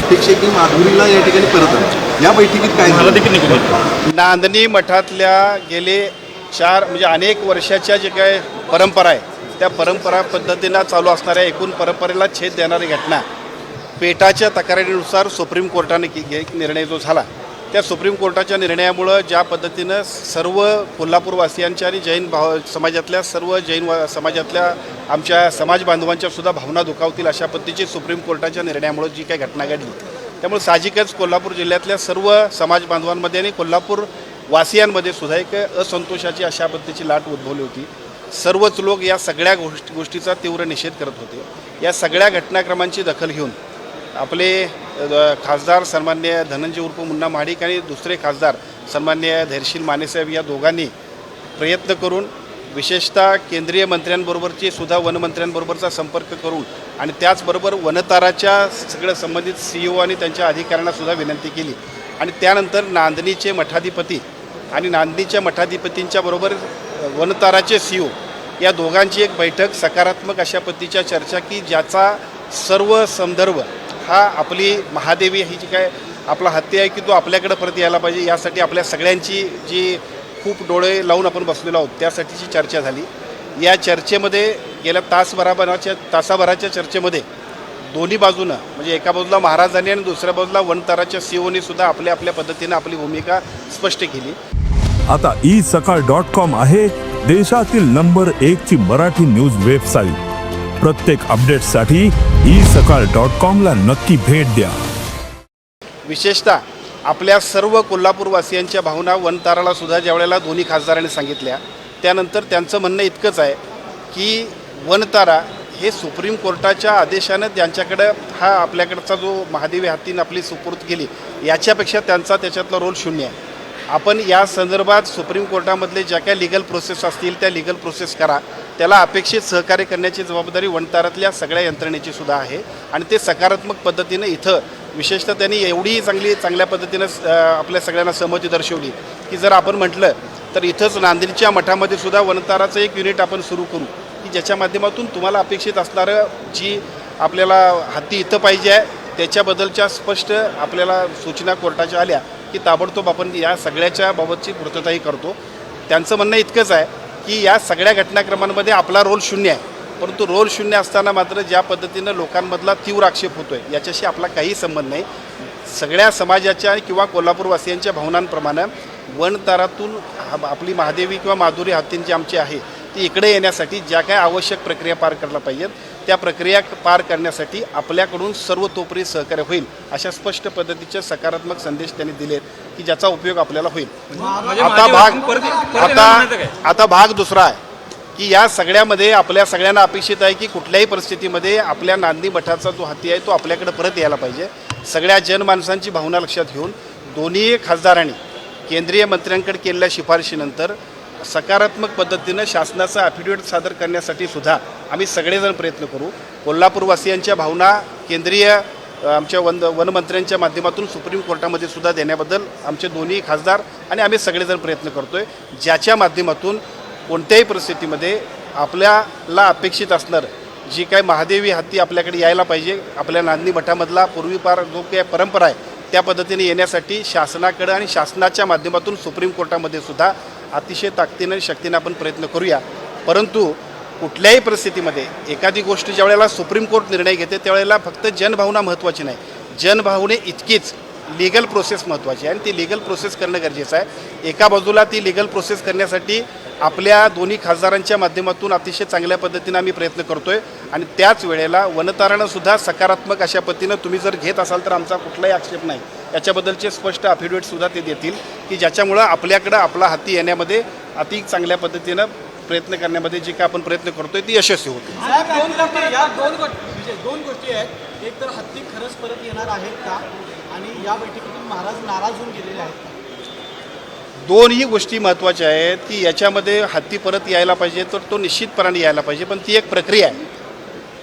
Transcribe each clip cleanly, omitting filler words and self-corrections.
अपेक्षा की माधुरीला या ठिकाणी परत आणा. या बैठकीत काय झालं? नांदणी मठातल्या गेले 4 म्हणजे अनेक वर्षाच्या जे काय परंपरा आहे त्या परंपरा पद्धतीनं चालू असणाऱ्या एकूण परंपरेला छेद देणारी घटना पेटाच्या तक्रारीनुसार सुप्रीम कोर्टाने एक निर्णय जो झाला त्या सुप्रीम कोर्टाच्या निर्णयामुळं ज्या पद्धतीनं सर्व कोल्हापूरवासियांच्या आणि जैन समाजातल्या सर्व समाजातल्या आमच्या समाज बांधवांच्या सुद्धा भावना दुखावतील अशा पद्धतीची सुप्रीम कोर्टाच्या निर्णयामुळं जी काही घटना घडली त्यामुळे साहजिकच कोल्हापूर जिल्ह्यातल्या सर्व समाज बांधवांमध्ये आणि कोल्हापूर वासियांमध्ये सुद्धा एक असंतोषाची अशा पद्धतीची लाट उद्भवली होती. सर्वच लोक या सगळ्या गोष्टीचा तीव्र निषेध करत होते. या सगळ्या घटनाक्रमांची दखल घेऊन आपले खासदार सन्माननीय धनंजय उर्फ मुन्ना महाडिक आणि दुसरे खासदार सन्माननीय धैर्यशील मानेसाहेब या दोघांनी प्रयत्न करून विशेषतः केंद्रीय मंत्र्यांबरोबरची सुद्धा वनमंत्र्यांबरोबरचा संपर्क करून आणि त्याचबरोबर वनताराच्या सगळं संबंधित CEO आणि त्यांच्या अधिकाऱ्यांना सुद्धा विनंती केली आणि त्यानंतर नांदणीचे मठाधिपती आणि नांदणीच्या मठाधिपतींच्या बरोबर वनताराचे CEO या दोघांची एक बैठक सकारात्मक अशा पद्धतीच्या चर्चा की ज्याचा सर्व संदर्भ हा आपली महादेवी ही जी काय आपला हत्या आहे की तो आपल्याकडे परत यायला पाहिजे यासाठी आपल्या सगळ्यांची जी खूप डोळे लावून आपण बसलेलो आहोत त्यासाठीची चर्चा झाली. या चर्चेमध्ये गेल्या तासाभराच्या चर्चेमध्ये दोन्ही बाजूनं म्हणजे एका बाजूला महाराजांनी आणि दुसऱ्या बाजूला वनताराच्या CEOनी सुद्धा आपल्या पद्धतीनं आपली भूमिका स्पष्ट केली. आता isakal.com आहे देशातील नंबर 1 ची मराठी न्यूज वेबसाईट. प्रत्येक अपडेटसाठी isakal.com ला नक्की भेट द्या. विशेषतः आपल्या सर्व कोल्हापूरवासियांच्या भावना वनताराला सुद्धा ज्यावेळेला दोन्ही खासदारांनी सांगितल्या त्यानंतर त्यांचं म्हणणं इतकंच आहे की वनतारा हे सुप्रीम कोर्टाच्या आदेशानं त्यांच्याकडं हा आपल्याकडचा जो महादेवी हत्तीनं आपली सुपूर्द केली याच्यापेक्षा त्यांचा त्याच्यातला रोल शून्य आहे. आपण या संदर्भात सुप्रीम कोर्टामधले ज्या काही लिगल प्रोसेस असतील त्या लिगल प्रोसेस करा. त्याला अपेक्षित सहकार्य करण्याची जबाबदारी वनतारातल्या सगळ्या यंत्रणेची सुद्धा आहे आणि ते सकारात्मक पद्धतीनं इथं विशेषतः त्यांनी एवढी चांगल्या पद्धतीनं आपल्या सगळ्यांना सहमती दर्शवली की जर आपण म्हटलं तर इथंच नांदेडच्या मठामध्ये सुद्धा वनताराचं एक युनिट आपण सुरू करू की ज्याच्या माध्यमातून तुम्हाला अपेक्षित असणारं जी आपल्याला हत्ती इथं पाहिजे आहे त्याच्याबद्दलच्या स्पष्ट आपल्याला सूचना कोर्टाच्या आल्या की ताबडतोब आपण या सगळ्याच्या बाबतची पूर्तताही करतो. त्यांचं म्हणणं इतकंच आहे की या सगळ्या घटनाक्रमांमध्ये आपला रोल शून्य आहे परंतु रोल शून्य असताना मात्र ज्या पद्धतीनं लोकांमधला तीव्र आक्षेप होतो आहे याच्याशी आपला काही संबंध नाही. सगळ्या समाजाच्या किंवा कोल्हापूरवासियांच्या भावनांप्रमाणे वनतारातून आपली महादेवी किंवा माधुरी हत्तींची आमची आहे ती इकडे येण्यासाठी ज्या काय आवश्यक प्रक्रिया पार करायला पाहिजेत त्या प्रक्रिया पार करण्यासाठी आपल्याकडून सर्वतोपरी सहकार्य होईल अशा स्पष्ट पद्धतीचे सकारात्मक संदेश त्यांनी दिलेत की ज्याचा उपयोग आपल्याला होईल. आता भाग दुसरा आहे की या सगळ्यामध्ये आपल्या सगळ्यांना अपेक्षित आहे की कुठल्याही परिस्थितीमध्ये आपल्या नांदणी मठाचा जो हत्ती आहे तो आपल्याकडे परत यायला पाहिजे. सगळ्या जनमानसांची भावना लक्षात घेऊन दोन्ही खासदारांनी केंद्रीय मंत्र्यांकडे केलेल्या शिफारशीनंतर सकारात्मक पद्धतीनं शासनाचा ॲफिडेविट सादर करण्यासाठी सुद्धा आम्ही सगळेजण प्रयत्न करू. कोल्हापूरवासियांच्या भावना केंद्रीय आमच्या वनमंत्र्यांच्या माध्यमातून सुप्रीम कोर्टामध्ये सुद्धा देण्याबद्दल आमचे दोन्ही खासदार आणि आम्ही सगळेजण प्रयत्न करतो आहे ज्याच्या माध्यमातून कोणत्याही परिस्थितीमध्ये आपल्याला अपेक्षित असणार जी काय महादेवी हत्ती आपल्याकडे यायला पाहिजे आपल्या नांदणी मठामधला पूर्वीपार जो काही परंपरा आहे त्या पद्धतीने येण्यासाठी शासनाकडे आणि शासनाच्या माध्यमातून सुप्रीम कोर्टामध्ये सुद्धा अतिशय ताकदीने आणि शक्तीने आपण प्रयत्न करूया. परंतु कुठल्याही परिस्थितीमध्ये एखादी गोष्ट ज्यावेळेला सुप्रीम कोर्ट निर्णय घेते त्यावेळेला फक्त जनभावना महत्त्वाची नाही जनभावने इतकीच लीगल प्रोसेस महत्त्वाची आहे आणि ती लीगल प्रोसेस करणं गरजेचं आहे. एका बाजूला ती लीगल प्रोसेस करण्यासाठी आपल्या दोन्ही खासदारांच्या माध्यमातून अतिशय चांगल्या पद्धतीनं आम्ही प्रयत्न करतो आहे आणि त्याच वेळेला वनतारानं सुद्धा सकारात्मक अशा पद्धतीनं तुम्ही जर घेत असाल तर आमचा कुठलाही आक्षेप नाही याच्याबद्दलचे स्पष्ट अफिडेविटसुद्धा ते देतील की ज्याच्यामुळं आपल्याकडं आपला हत्ती येण्यामध्ये अति चांगल्या पद्धतीनं प्रयत्न करण्यामध्ये जे काय आपण प्रयत्न करतोय ती यशस्वी होते. दोन गोष्टी आहेत. एक तर हत्ती खरंच परत येणार आहेत का आणि या बैठकीतून महाराज नाराज होऊन गेलेले आहेत. दोनही गोष्टी महत्त्वाच्या आहेत की याच्यामध्ये हत्ती परत यायला पाहिजे तर तो निश्चितपणाने यायला पाहिजे पण ती एक प्रक्रिया आहे.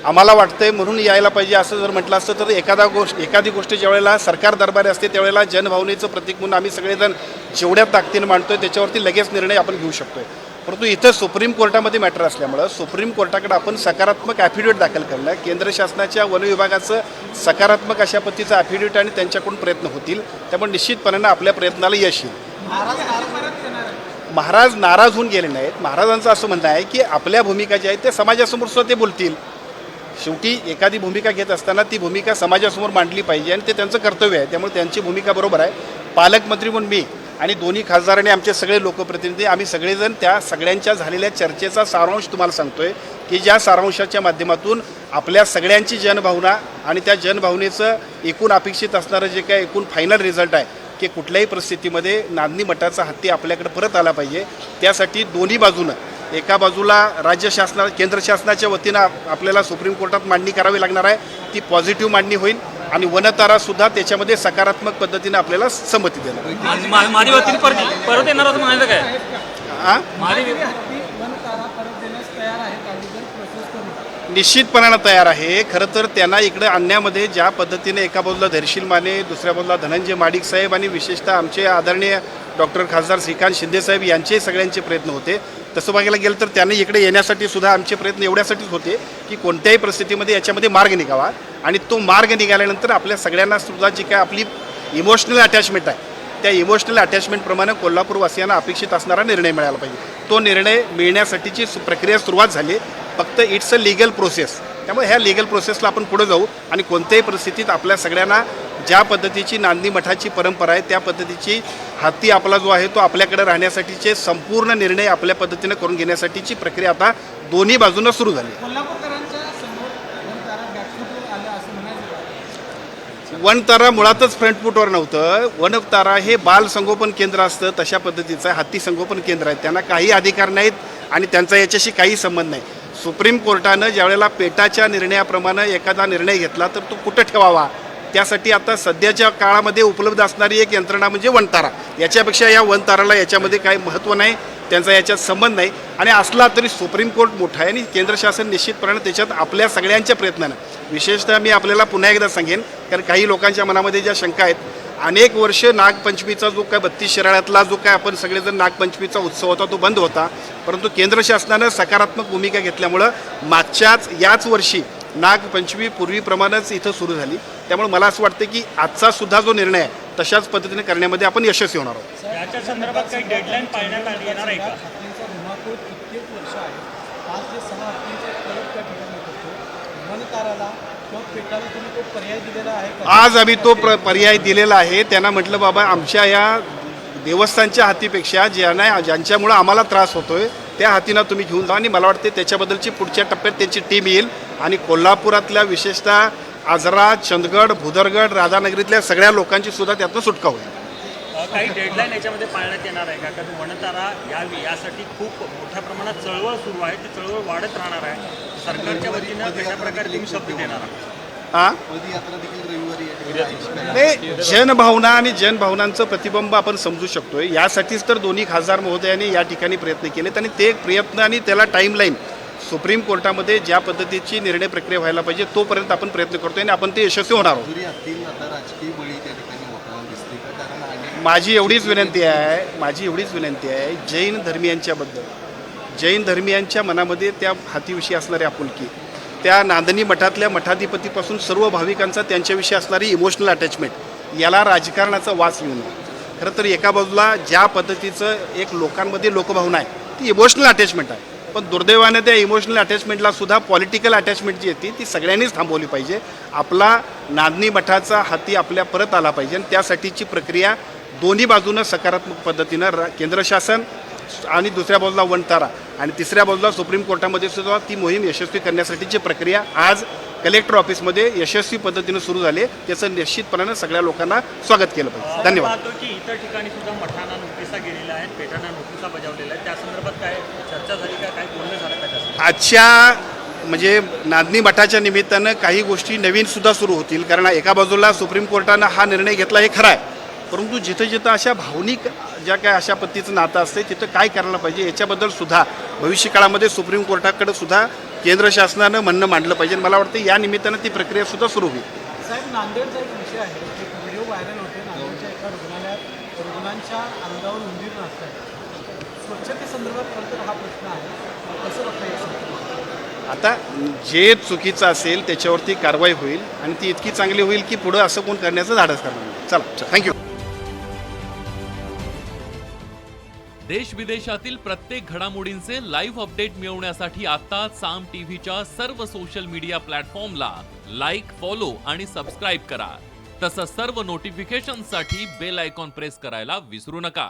आम्हाला वाटतंय म्हणून यायला पाहिजे असं जर म्हटलं असतं तर एखादी गोष्ट ज्यावेळेला सरकार दरबारी असते त्यावेळेला जनभावनेचं प्रतीक म्हणून आम्ही सगळेजण जेवढ्या ताकदीनं मांडतोय त्याच्यावरती लगेच निर्णय आपण घेऊ शकतोय. परंतु इथं सुप्रीम कोर्टामध्ये मॅटर असल्यामुळं सुप्रीम कोर्टाकडे आपण सकारात्मक ॲफिडेविट दाखल करणं, केंद्र शासनाच्या वन विभागाचं सकारात्मक अशा पद्धतीचं ॲफिडेविट आणि त्यांच्याकडून प्रयत्न होतील. त्यामुळे निश्चितपणानं आपल्या प्रयत्नाला यश येईल. महाराज नाराज होऊन गेले नाहीत. महाराजांचं असं म्हणणं आहे की आपल्या भूमिका ज्या आहेत त्या समाजासमोर सुद्धा ते बोलतील. शेवटी एखादी भूमिका घेत असताना ती भूमिका समाजासमोर मांडली पाहिजे आणि ते त्यांचं कर्तव्य आहे. त्यामुळे त्यांची भूमिका बरोबर आहे. पालकमंत्री म्हणून मी आणि दोन्ही खासदार आणि आमचे सगळे लोकप्रतिनिधी आम्ही सगळेजण त्या सगळ्यांच्या झालेल्या चर्चेचा सारांश तुम्हाला सांगतोय की ज्या सारांशाच्या माध्यमातून आपल्या सगळ्यांची जनभावना आणि त्या जनभावनेचं एकूण अपेक्षित असणारं जे काय एकूण फायनल रिझल्ट आहे की कुठल्याही परिस्थितीमध्ये नांदणी मठाचा हत्ती आपल्याकडे परत आला पाहिजे. त्यासाठी दोन्ही बाजूनं एका बाजूला राज्य शासना केंद्र शासनाच्या वतीनं आपल्याला सुप्रीम कोर्टात मांडणी करावी लागणार आहे. ती पॉझिटिव्ह मांडणी होईल आणि वनतारासुद्धा त्याच्यामध्ये सकारात्मक पद्धतीनं आपल्याला संमती देणार. माझी वतीने परत येणार असं म्हणायचं काय? हां, निश्चितपणानं तयार आहे. खरं तर त्यांना इकडे आणण्यामध्ये ज्या पद्धतीने एका बाजूला धैर्यशील माने, दुसऱ्या बाजूला धनंजय माडिक साहेब आणि विशेषतः आमचे आदरणीय डॉक्टर खासदार श्रीकांत शिंदे साहेब यांचे सगळ्यांचे प्रयत्न होते. तसं बघायला गेलं तर त्यांनी इकडे येण्यासाठी सुद्धा आमचे प्रयत्न एवढ्यासाठीच होते की कोणत्याही परिस्थितीमध्ये याच्यामध्ये मार्ग निघावा आणि तो मार्ग निघाल्यानंतर आपल्या सगळ्यांना सुद्धा जी काय आपली इमोशनल अटॅचमेंट आहे त्या इमोशनल अटॅचमेंटप्रमाणे कोल्हापूरवासियांना अपेक्षित असणारा निर्णय मिळाला पाहिजे. तो निर्णय मिळण्यासाठीची प्रक्रिया सुरुवात झाली. फक्त इट्स अ लिगल प्रोसेस. त्यामुळे ह्या लिगल प्रोसेसला आपण पुढे जाऊ आणि कोणत्याही परिस्थितीत आपल्या सगळ्यांना ज्या पद्धतीची नांदणी मठाची परंपरा आहे त्या पद्धतीची हत्ती आपला जो आहे तो आपल्याकडे राहण्यासाठीचे संपूर्ण निर्णय आपल्या पद्धतीनं करून घेण्यासाठीची प्रक्रिया आता दोन्ही बाजूंना सुरू झाली. वनतारा मुळातच फ्रंट फूटवर नव्हतं. वनतारा हे बाल संगोपन केंद्र असतं तशा पद्धतीचं हत्ती संगोपन केंद्र आहे. त्यांना काही अधिकार नाहीत आणि त्यांचा याच्याशी काही संबंध नाही. सुप्रीम कोर्टानं ज्यावेळेला पेटाच्या निर्णयाप्रमाणे एखादा निर्णय घेतला तर तो कुठं ठेवावा त्यासाठी आता सध्याच्या काळामध्ये उपलब्ध असणारी एक यंत्रणा म्हणजे वनतारा. याच्यापेक्षा या वनताराला याच्यामध्ये काही महत्त्व नाही, त्यांचा याच्यात संबंध नाही. आणि असला तरी सुप्रीम कोर्ट मोठा आहे आणि केंद्र शासन निश्चितपणे त्याच्यात आपल्या सगळ्यांच्या प्रयत्नानं विशेषतः मी आपल्याला पुन्हा एकदा सांगेन कारण काही लोकांच्या मनामध्ये ज्या शंका आहेत. अनेक वर्ष नागपंचमीचा जो काय 32 शिराळ्यातला जो काय आपण सगळेजण नागपंचमीचा उत्सव होता तो बंद होता. परंतु केंद्र शासनानं सकारात्मक भूमिका घेतल्यामुळं याच वर्षी नागपंचमी पूर्वीप्रमाणेच इथं सुरू झाली. त्यामुळे मला असं वाटतं की आजचा सुद्धा जो निर्णय आहे तशाच पद्धतीने करण्यामध्ये आपण यशस्वी होणार आहोत. याच्या संदर्भात काही डेडलाईन पाळण्यात आली येणार आहे का? आज आम्ही तो पर्याय दिलेला आहे. त्यांना म्हटलं बाबा आमच्या या देवस्थानच्या हातीपेक्षा ज्यांच्यामुळं आम्हाला त्रास होतोय त्या हातींना तुम्ही घेऊन जा आणि मला वाटते त्याच्याबद्दलची पुढच्या टप्प्यात त्यांची टीम येईल आणि कोल्हापुरातल्या विशेषतः आजरा, चंदगड, भुदरगड, राधानगरीतल्या सगळ्या लोकांची सुद्धा त्यातनं सुटका होईल. काही डेडलाईन याच्यामध्ये पाळण्यात येणार आहे का? कारण वनतारा यासाठी खूप मोठ्या प्रमाणात चळवळ सुरू आहे. ती चळवळ वाढत राहणार आहे. सरकारच्या वतीनं कशा प्रकारे तुम्ही शब्द देणार आहात? नाही, जनभावना आणि जनभावनांचं प्रतिबिंब आपण समजू शकतोय. यासाठीच तर दोन्ही खासदार महोदयांनी या ठिकाणी प्रयत्न केलेत आणि ते प्रयत्न आणि त्याला टाईमलाईन सुप्रीम कोर्टामध्ये ज्या पद्धतीची निर्णय प्रक्रिया व्हायला पाहिजे तोपर्यंत आपण प्रयत्न करतोय आणि आपण ते यशस्वी होणार आहोत. माझी एवढीच विनंती आहे जैन धर्मियांच्या मनामध्ये त्या हातीविषयी असणारी आपुलकी, त्या नांदणी मठातल्या मठाधिपतीपासून सर्व भाविकांचा त्यांच्याविषयी असणारी इमोशनल अटॅचमेंट याला राजकारणाचा वास येऊ नये. खरं तर एका बाजूला ज्या पद्धतीचं एक लोकांमध्ये लोकभावना आहे ती इमोशनल अटॅचमेंट आहे. पण दुर्दैवाने त्या इमोशनल अटॅचमेंटला सुद्धा पॉलिटिकल अटॅचमेंट जी येते ती सगळ्यांनीच थांबवली पाहिजे. आपला नांदणी मठाचा हाती आपल्या परत आला पाहिजे आणि त्यासाठीची प्रक्रिया दोन्ही बाजूनं सकारात्मक पद्धतीनं केंद्र शासन आणि दुसऱ्या बाजूला वनतारा आणि तिसऱ्या बाजूला सुप्रीम कोर्टामध्ये सुद्धा ती मोहीम यशस्वी करण्यासाठीची प्रक्रिया आज कलेक्टर ऑफिसमध्ये यशस्वी पद्धतीनं सुरू झाली. त्याचं निश्चितपणानं सगळ्या लोकांना स्वागत केलं पाहिजे. धन्यवाद. की इतर ठिकाणी सुद्धा मठांना नोटिसा गेलेल्या आहेत, पेटांना नोटिसा बजावलेल्या आहेत. त्या संदर्भात काय चर्चा झाली का? काय बोलणं झालं का? आजच्या म्हणजे नांदणी मठाच्या निमित्तानं काही गोष्टी नवीन सुद्धा सुरू होतील. कारण एका बाजूला सुप्रीम कोर्टानं हा निर्णय घेतला हे खरं आहे, परंतु जिथं जिथं अशा भावनिक ज्या काय अशा पद्धतीचं नातं असते तिथं काय करायला पाहिजे याच्याबद्दल सुद्धा भविष्य काळामध्ये सुप्रीम कोर्टाकडे सुद्धा केंद्र शासनानं म्हणणं मांडलं पाहिजे. मला वाटतं या निमित्तानं ती प्रक्रिया सुद्धा सुरू होईल. साहेब, नांदेडचा एक विषय आहे, एक व्हिडिओ व्हायरल होते. नांदेडच्या एका रुग्णालयात रुग्णांच्या अंगावर उंदीर नाचतात. स्वच्छतेसंदर्भात खरं तर हा प्रश्न आहे, कसं बघता येईल? आता जे चुकीचं असेल त्याच्यावरती कारवाई होईल आणि ती इतकी चांगली होईल की पुढं असं कोण करण्याचं धाडस करणार नाही. चला थँक्यू. देश विदेशातील प्रत्येक घडामोडींचे लाईव्ह अपडेट मिळवण्यासाठी आता साम टीव्हीच्या सर्व सोशल मीडिया प्लॅटफॉर्मला लाईक, फॉलो आणि सबस्क्राईब करा. तसंच सर्व नोटिफिकेशनसाठी बेल आयकॉन प्रेस करायला विसरू नका.